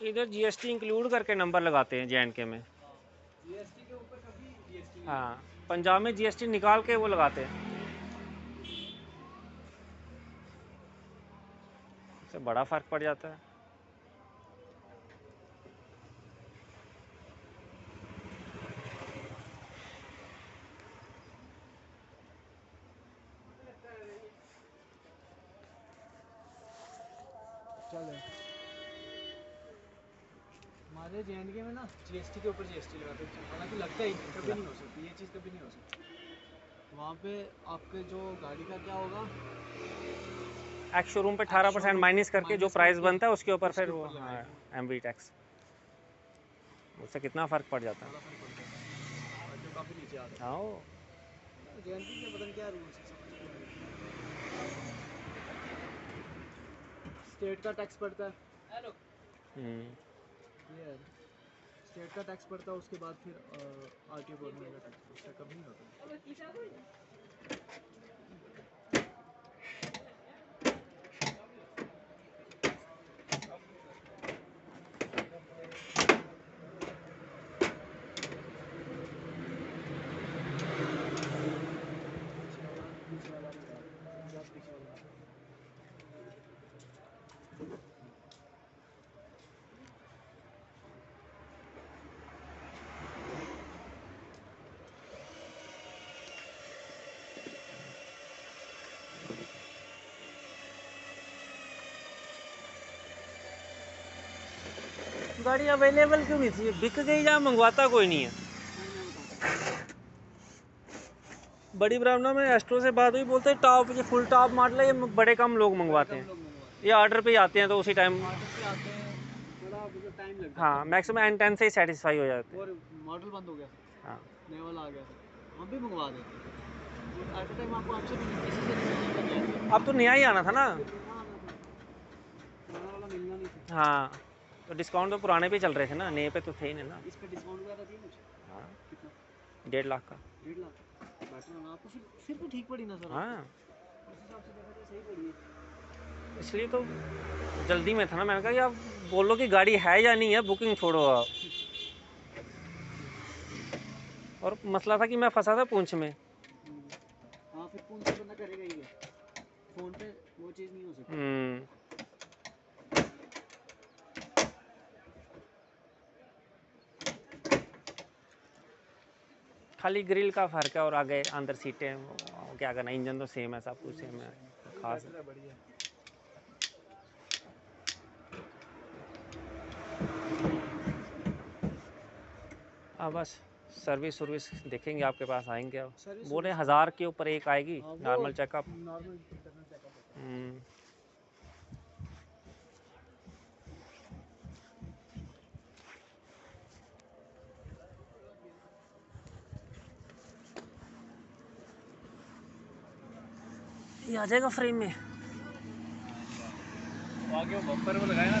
इधर GST include करके number लगाते हैं JNK में। जीएसटी के ऊपर कभी जीएसटी हाँ, पंजाब में जीएसटी निकाल के वो लगाते हैं। इससे बड़ा फर्क पड़ जाता है। चलो हमारे JNK में ना जीएसटी के ऊपर जीएसटी लगाते हैं, हालांकि लगता ही नहीं, कभी नहीं हो सकती ये चीज़, कभी नहीं हो सकती। वहाँ पे आपके जो गाड़ी का क्या होगा, एक्स शोरूम पे 18% माइनस करके जो प्राइस बनता है उसके ऊपर फिर वो MV टैक्स, उससे कितना फ़र्क पड़ जाता है। जो काफ़ी नीचे आ रहा हाँ, है JNK के पता नहीं क्या रूल्स है, समझ नहीं आ रहा। स्टेट का टैक्स पड़ता है, ये है स्टेट का टैक्स पड़ता है, उसके बाद फिर RTO गवर्नमेंट का टैक्स, उससे कम नहीं होता। गाड़ी अवेलेबल क्यों नहीं थी, बिक गई या मंगवाता कोई नहीं है। बड़ी ब्राह्मणा में एस्ट्रो से बात हुई, बोलते हैं टॉप ये फुल टॉप मॉडल है, ये बड़े कम लोग मंगवाते हैं, ये ऑर्डर पे ही आते हैं तो उसी टाइम। हाँ, मैक्सिमम N10 से ही सेटिस्फाई हो जाते हैं। और मॉडल बंद हो गया, हाँ, नया वाला आ गया, हम भी मंगवा देते हैं। एट टाइम आपको आपसे भी किसी से नहीं, अब तो नया ही आना था ना। नया वाला मिलना नहीं था। हाँ, तो डिस्काउंट तो पुराने पे चल रहे थे ना, नए पे तो थे ही नहीं ना। इस पे डिस्काउंट वगैरह दिए मुझे? हाँ, कितना? 1.5 लाख का। 1.5 लाख बैठना ना, आपको फिर तो ठीक पड़ी ना सर। हाँ, उस हिसाब से देखा तो सही पड़ी है। इसलिए तो जल्दी में था ना, मैंने कहा कि आप बोलो कि गाड़ी है या नहीं है, बुकिंग छोड़ो आप। और मसला था कि मैं फंसा था पूंछ में। हाँ, फिर पूंछ से बंदा करेगा ही है, फ़ोन पे वो चीज़ नहीं हो सकती। खाली ग्रिल का फ़र्क है और आगे अंदर सीटें, क्या करना, इंजन तो सेम है, सब कुछ सेम है, खास है। बढ़िया। हाँ, बस सर्विस देखेंगे, आपके पास आएंगे अब। सर्विस बोले 1000 के ऊपर एक आएगी, normal checkup. Normal internal checkup होता है। ये आ जाएगा फ्रेम में। आगे वो बम्पर वो लगाया ना,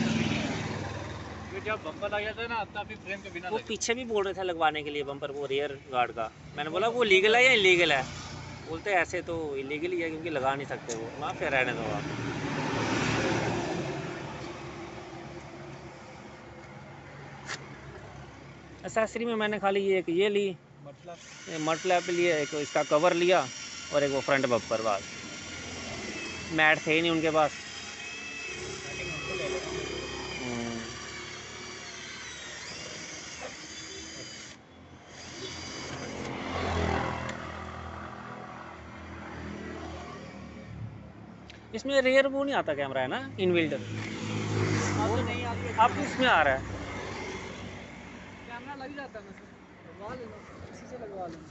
फिर जब बम्पर लग जाता है ना तब भी फ्रेम के बिना वो पीछे भी बोल रहे थे लगवाने के लिए बम्पर, वो रियर गार्ड का। मैंने बोला वो लीगल है या इलीगल है, बोलते ऐसे तो इलीगल ही है क्योंकि लगा नहीं सकते वो। वहाँ फिर रहने दो आप। एक्सेसरी में मैंने खाली ये ली, मड फ्लैप लिए, एक इसका कवर लिया और एक वो फ्रंट बम्पर। बात मैट थे ही नहीं उनके पास। इसमें रेयर वो नहीं आता कैमरा है ना, इनबिल्ट। तो नहीं आती, अब इसमें आ रहा है कैमरा लग जाता है ना सर, लगवा लेना, इसी से लगवा लेना।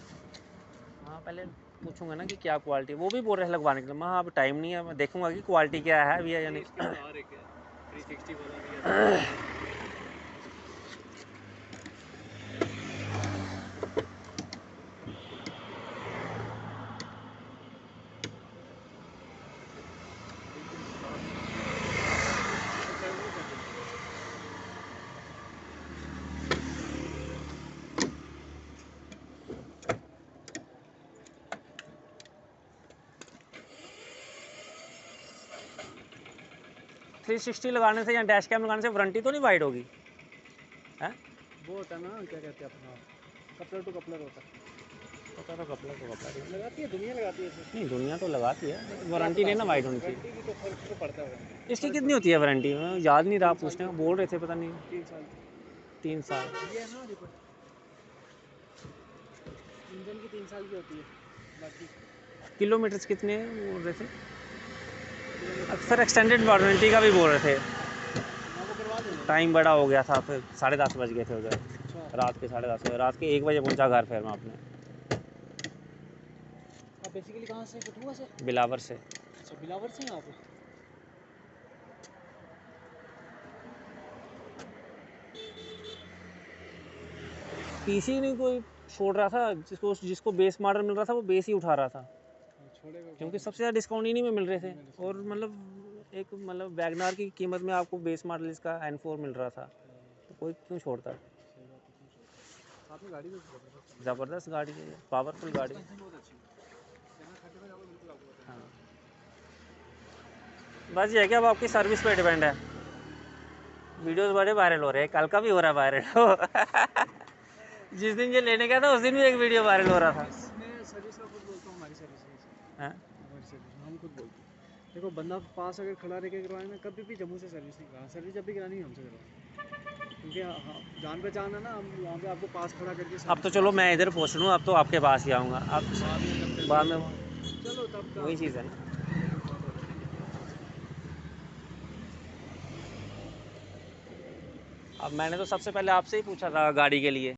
हाँ, पहले पूछूंगा ना कि क्या क्वालिटी, वो भी बोल रहे हैं लगवाने के लिए। मैं अब टाइम नहीं है, मैं देखूंगा कि क्वालिटी क्या है अभी या नहीं। 360 वाला भी है। 360 लगाने से या डैश कैम लगाने से वारंटी तो नहीं वाइड होगी? हैं? वो होता है ना, क्या कहते हैं अपना, कपलर टू कपलर होता है। पता तो कपड़ा लगाती है दुनिया, लगाती है इसे। नहीं, दुनिया तो लगाती है, वारंटी नहीं ना वाइड होनी चाहिए। वारंटी की तो फर्क तो पड़ता है। इसकी कितनी होती है वारंटी? मैं याद नहीं रहा पूछने का, बोल रहे थे पता नहीं। 3 साल 3 साल। ये है ना रिपोर्ट, इंजन की 3 साल की होती है, बाकी किलोमीटर्स कितने बोल रहे थे? अक्सर एक्सटेंडेड वारंटी का भी बोल रहे थे। हाँ वो करवा देंगे। टाइम बड़ा हो गया था, फिर 10:30 बज गए थे उधर, अच्छा, रात के 10:30, रात के 1 बजे पहुंचा घर फिर मैं अपने आप बेसिकली कहाँ से, कठुआ से? बिलावर से। अच्छा, बिलावर से हैं आप? पीसी नहीं कोई छोड़ रहा था, जिसको बेस मॉडल मिल रहा था वो बेस ही उठा रहा था, छोड़ेगा क्योंकि सबसे ज़्यादा डिस्काउंट इन्हीं में मिल रहे थे। और मतलब वैगनार की कीमत में आपको बेस मॉडल इसका N4 मिल रहा था, तो कोई क्यों छोड़ता? आपने गाड़ी भी ज़बरदस्त गाड़ी है, पावरफुल गाड़ी है। बहुत अच्छी है, बिल्कुल आपको बताया। हाँ, बस ये है कि अब आपकी सर्विस पे डिपेंड है। वीडियोस बड़े वायरल हो रहे हैं, कल का भी हो रहा है वायरल। जिस दिन ये लेने गया था उस दिन भी एक वीडियो वायरल हो रहा था। मैं सर्विस का खुद बोलता हूँ, हमारी सर्विस में हाँ? हमारी सर्विस में हम खुद बोलते हैं। देखो बंदा पास अगर खड़ा रह के करवाए ना, कभी भी जम्मू से सर्विस नहीं करा, सर्विस जब भी करानी है हमसे करवाए, क्योंकि हाँ जान पहचान है ना, हम वहाँ पे आपको पास खड़ा करके अब तो चलो मैं इधर पहुँच लूँ, अब तो आपके पास ही आऊँगा, अब बाद में चलो तब का वही चीज़ है ना। अब मैंने तो सबसे पहले आपसे ही पूछा था गाड़ी के लिए।